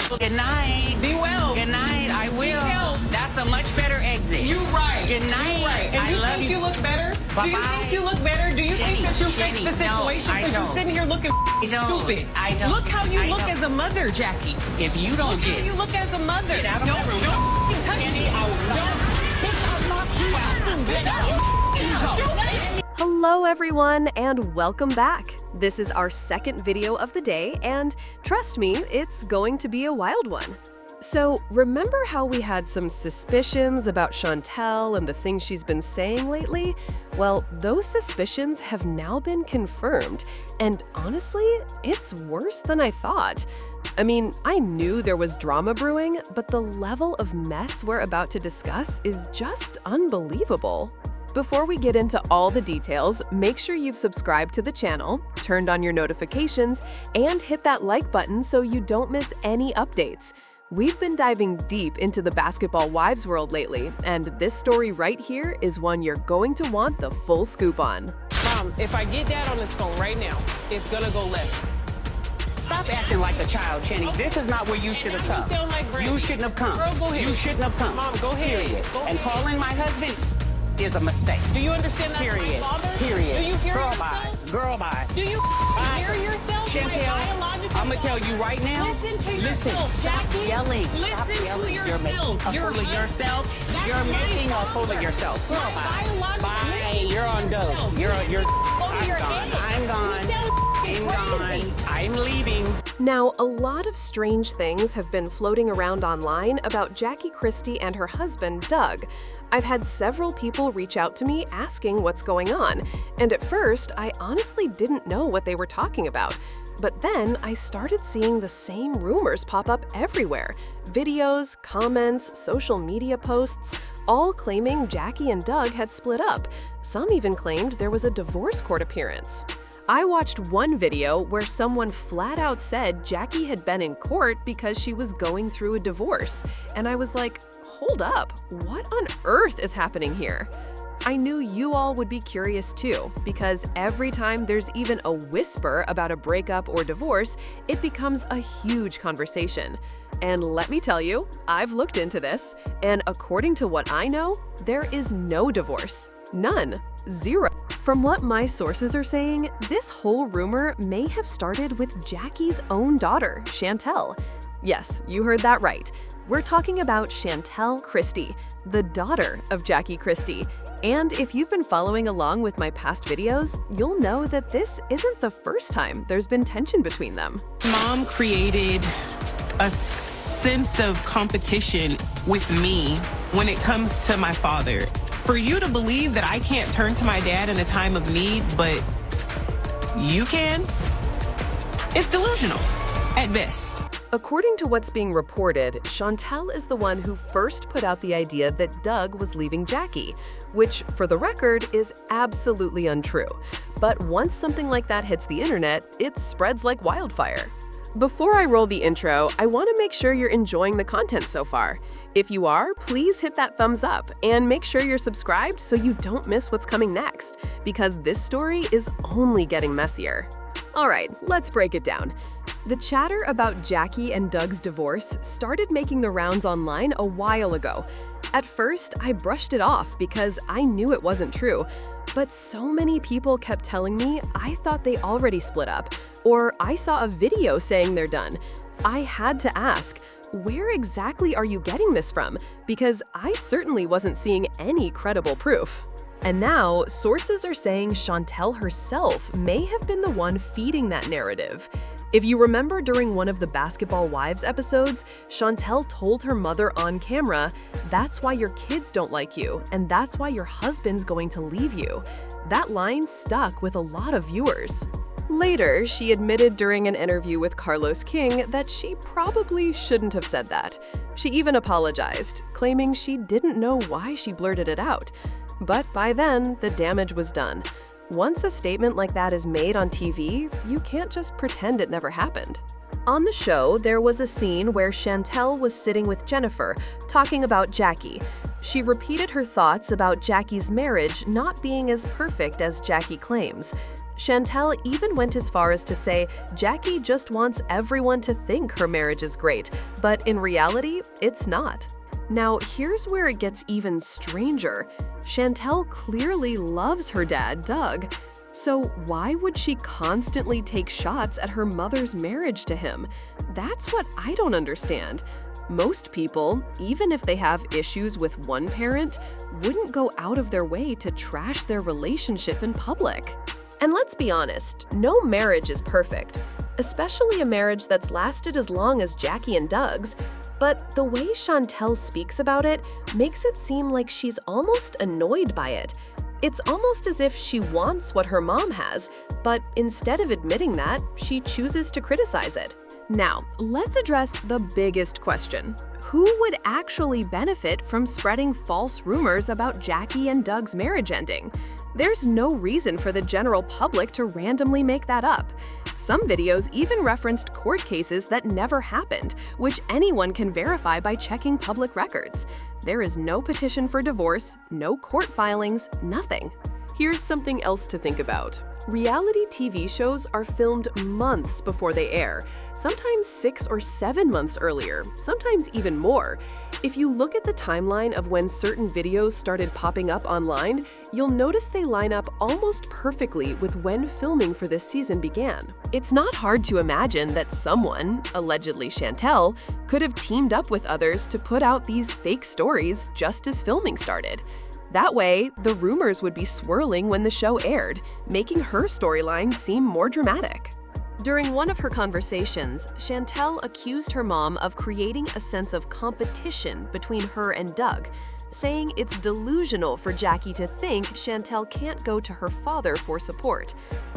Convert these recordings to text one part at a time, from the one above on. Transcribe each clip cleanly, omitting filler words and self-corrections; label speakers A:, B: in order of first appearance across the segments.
A: Good night.
B: Be well.
A: Good night. I
B: Seek
A: will.
B: help.
A: That's a much better exit.
B: You right.
A: Good night.
B: You right. And
A: I
B: you
A: love
B: think
A: you.
B: you look better? Do you
A: Bye-bye.
B: think you look better? Do you think that you fixed the
A: Jenny, no,
B: situation?
A: I
B: Because you're
A: don't.
B: sitting here looking stupid.
A: I don't.
B: Look how you
A: I
B: look
A: don't.
B: as a mother, Jackie.
A: If you don't
B: Look how
A: get
B: you look as a mother.
A: Get out of
B: don't,
A: my room.
B: don't touch
A: Jenny,
B: me.
A: I will not. Bitch, I'll knock you out. Get out.
C: Hello everyone and welcome back. This is our second video of the day and trust me, it's going to be a wild one. So remember how we had some suspicions about Chantel and the things she's been saying lately? Well, those suspicions have now been confirmed and honestly, it's worse than I thought. I mean, I knew there was drama brewing, but the level of mess we're about to discuss is just unbelievable. Before we get into all the details, make sure you've subscribed to the channel, turned on your notifications, and hit that like button so you don't miss any updates. We've been diving deep into the basketball wives world lately, and this story right here is one you're going to want the full scoop on.
B: Mom, if I get Dad on this phone right now, it's gonna go left.
A: Stop acting like a child, Chenny. This is not where you should have
B: now you
A: come.
B: sound like Granny.
A: You shouldn't have come.
B: Girl, go ahead.
A: You shouldn't have come.
B: Mom, go ahead.
A: Period.
B: Go
A: And
B: ahead.
A: calling my husband is a mistake.
B: Do you understand that's
A: Period.
B: my father?
A: Period.
B: Do you hear
A: Girl,
B: yourself?
A: bye. Girl, bye.
B: Do you
A: Bye.
B: hear yourself? My
A: Chantel,
B: biological
A: I'm gonna tell you right now.
B: Listen to
A: Listen,
B: yourself,
A: stop
B: Jackie.
A: yelling.
B: Listen
A: Stop
B: to
A: yelling. You're
B: yourself.
A: making a
B: Your
A: fool of
B: husband.
A: yourself.
B: That's
A: You're
B: my
A: making a fool
B: father.
A: of yourself. Girl,
B: My
A: bye.
B: biological-
A: Bye.
B: listen
A: You're on
B: to
A: go.
B: yourself.
A: You're
B: Over your
A: I'm gone.
B: head.
A: I'm gone.
B: You sound
A: I'm
B: crazy.
A: gone. I'm leaving.
C: Now, a lot of strange things have been floating around online about Jackie Christie and her husband, Doug. I've had several people reach out to me asking what's going on, and at first, I honestly didn't know what they were talking about. But then I started seeing the same rumors pop up everywhere. Videos, comments, social media posts, all claiming Jackie and Doug had split up. Some even claimed there was a divorce court appearance. I watched one video where someone flat out said Jackie had been in court because she was going through a divorce, and I was like, hold up, what on earth is happening here? I knew you all would be curious too, because every time there's even a whisper about a breakup or divorce, it becomes a huge conversation. And let me tell you, I've looked into this, and according to what I know, there is no divorce. None. Zero. From what my sources are saying, this whole rumor may have started with Jackie's own daughter, Chantel. Yes, you heard that right. We're talking about Chantel Christie, the daughter of Jackie Christie. And if you've been following along with my past videos, you'll know that this isn't the first time there's been tension between them.
B: Mom created a sense of competition with me when it comes to my father. For you to believe that I can't turn to my dad in a time of need, but you can, it's delusional at best.
C: According to what's being reported, Chantel is the one who first put out the idea that Doug was leaving Jackie, which, for the record, is absolutely untrue. But once something like that hits the internet, it spreads like wildfire. Before I roll the intro, I want to make sure you're enjoying the content so far. If you are, please hit that thumbs up and make sure you're subscribed so you don't miss what's coming next, because this story is only getting messier. All right, let's break it down. The chatter about Jackie and Doug's divorce started making the rounds online a while ago. At first, I brushed it off because I knew it wasn't true, but so many people kept telling me I thought they already split up, or I saw a video saying they're done. I had to ask, where exactly are you getting this from? Because I certainly wasn't seeing any credible proof. And now, sources are saying Chantel herself may have been the one feeding that narrative. If you remember during one of the Basketball Wives episodes, Chantel told her mother on camera, "That's why your kids don't like you, and that's why your husband's going to leave you." That line stuck with a lot of viewers. Later, she admitted during an interview with Carlos King that she probably shouldn't have said that. She even apologized, claiming she didn't know why she blurted it out. But by then, the damage was done. Once a statement like that is made on TV, you can't just pretend it never happened. On the show, there was a scene where Chantel was sitting with Jennifer, talking about Jackie. She repeated her thoughts about Jackie's marriage not being as perfect as Jackie claims. Chantel even went as far as to say Jackie just wants everyone to think her marriage is great, but in reality, it's not. Now, here's where it gets even stranger. Chantel clearly loves her dad, Doug. So why would she constantly take shots at her mother's marriage to him? That's what I don't understand. Most people, even if they have issues with one parent, wouldn't go out of their way to trash their relationship in public. And let's be honest, no marriage is perfect, especially a marriage that's lasted as long as Jackie and Doug's. But the way Chantel speaks about it makes it seem like she's almost annoyed by it. It's almost as if she wants what her mom has, but instead of admitting that, she chooses to criticize it. Now, let's address the biggest question. Who would actually benefit from spreading false rumors about Jackie and Doug's marriage ending? There's no reason for the general public to randomly make that up. Some videos even referenced court cases that never happened, which anyone can verify by checking public records. There is no petition for divorce, no court filings, nothing. Here's something else to think about. Reality TV shows are filmed months before they air, sometimes 6 or 7 months earlier, sometimes even more. If you look at the timeline of when certain videos started popping up online, you'll notice they line up almost perfectly with when filming for this season began. It's not hard to imagine that someone, allegedly Chantel, could have teamed up with others to put out these fake stories just as filming started. That way, the rumors would be swirling when the show aired, making her storyline seem more dramatic. During one of her conversations, Chantel accused her mom of creating a sense of competition between her and Doug, saying it's delusional for Jackie to think Chantel can't go to her father for support.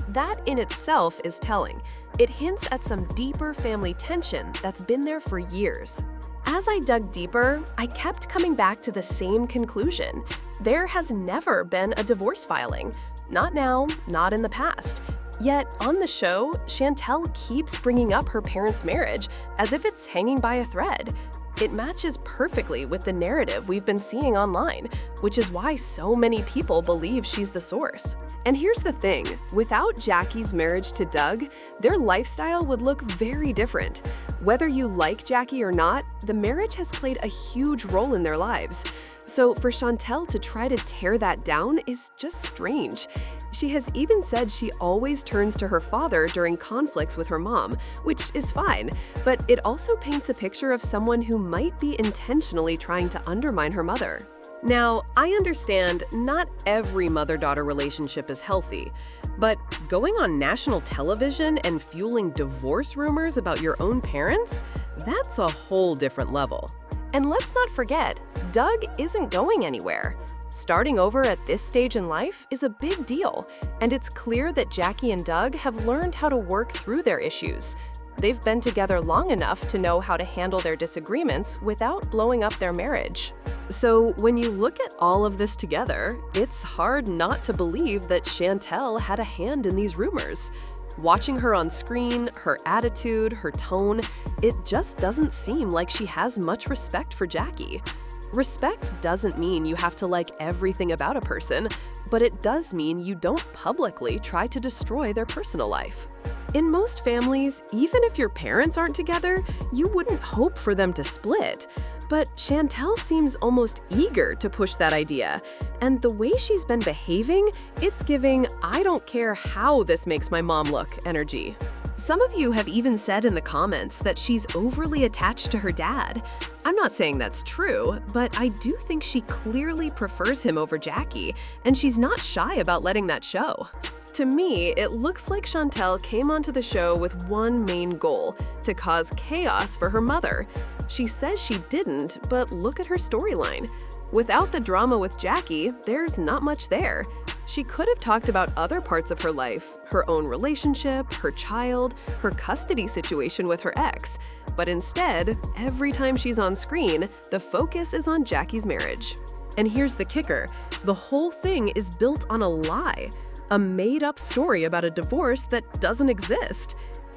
C: That in itself is telling. It hints at some deeper family tension that's been there for years. As I dug deeper, I kept coming back to the same conclusion. There has never been a divorce filing. Not now, not in the past. Yet, on the show, Chantel keeps bringing up her parents' marriage as if it's hanging by a thread. It matches perfectly with the narrative we've been seeing online, which is why so many people believe she's the source. And here's the thing, without Jackie's marriage to Doug, their lifestyle would look very different. Whether you like Jackie or not, the marriage has played a huge role in their lives. So for Chantel to try to tear that down is just strange. She has even said she always turns to her father during conflicts with her mom, which is fine, but it also paints a picture of someone who might be intentionally trying to undermine her mother. Now, I understand not every mother-daughter relationship is healthy, but going on national television and fueling divorce rumors about your own parents, that's a whole different level. And let's not forget, Doug isn't going anywhere. Starting over at this stage in life is a big deal, and it's clear that Jackie and Doug have learned how to work through their issues. They've been together long enough to know how to handle their disagreements without blowing up their marriage. So when you look at all of this together, it's hard not to believe that Chantel had a hand in these rumors. Watching her on screen, her attitude, her tone, it just doesn't seem like she has much respect for Jackie. Respect doesn't mean you have to like everything about a person, but it does mean you don't publicly try to destroy their personal life. In most families, even if your parents aren't together, you wouldn't hope for them to split. But Chantel seems almost eager to push that idea, and the way she's been behaving, it's giving "I don't care how this makes my mom look" energy. Some of you have even said in the comments that she's overly attached to her dad. I'm not saying that's true, but I do think she clearly prefers him over Jackie, and she's not shy about letting that show. To me, it looks like Chantel came onto the show with one main goal: to cause chaos for her mother. She says she didn't, but look at her storyline. Without the drama with Jackie, there's not much there. She could have talked about other parts of her life, her own relationship, her child, her custody situation with her ex. But instead, every time she's on screen, the focus is on Jackie's marriage. And here's the kicker: the whole thing is built on a lie. A made-up story about a divorce that doesn't exist.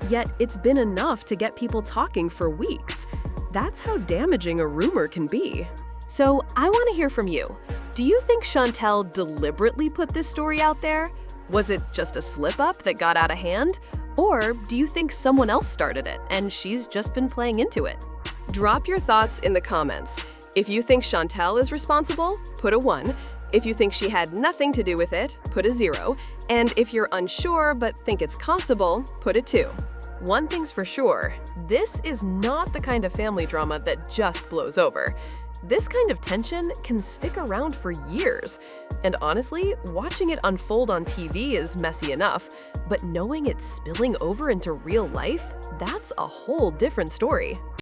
C: Yet it's been enough to get people talking for weeks. That's how damaging a rumor can be. So I want to hear from you. Do you think Chantel deliberately put this story out there? Was it just a slip-up that got out of hand? Or do you think someone else started it and she's just been playing into it? Drop your thoughts in the comments. If you think Chantel is responsible, put a 1. If you think she had nothing to do with it, put a 0. And if you're unsure but think it's possible, put a 2. One thing's for sure, this is not the kind of family drama that just blows over. This kind of tension can stick around for years. And honestly, watching it unfold on TV is messy enough, but knowing it's spilling over into real life, that's a whole different story.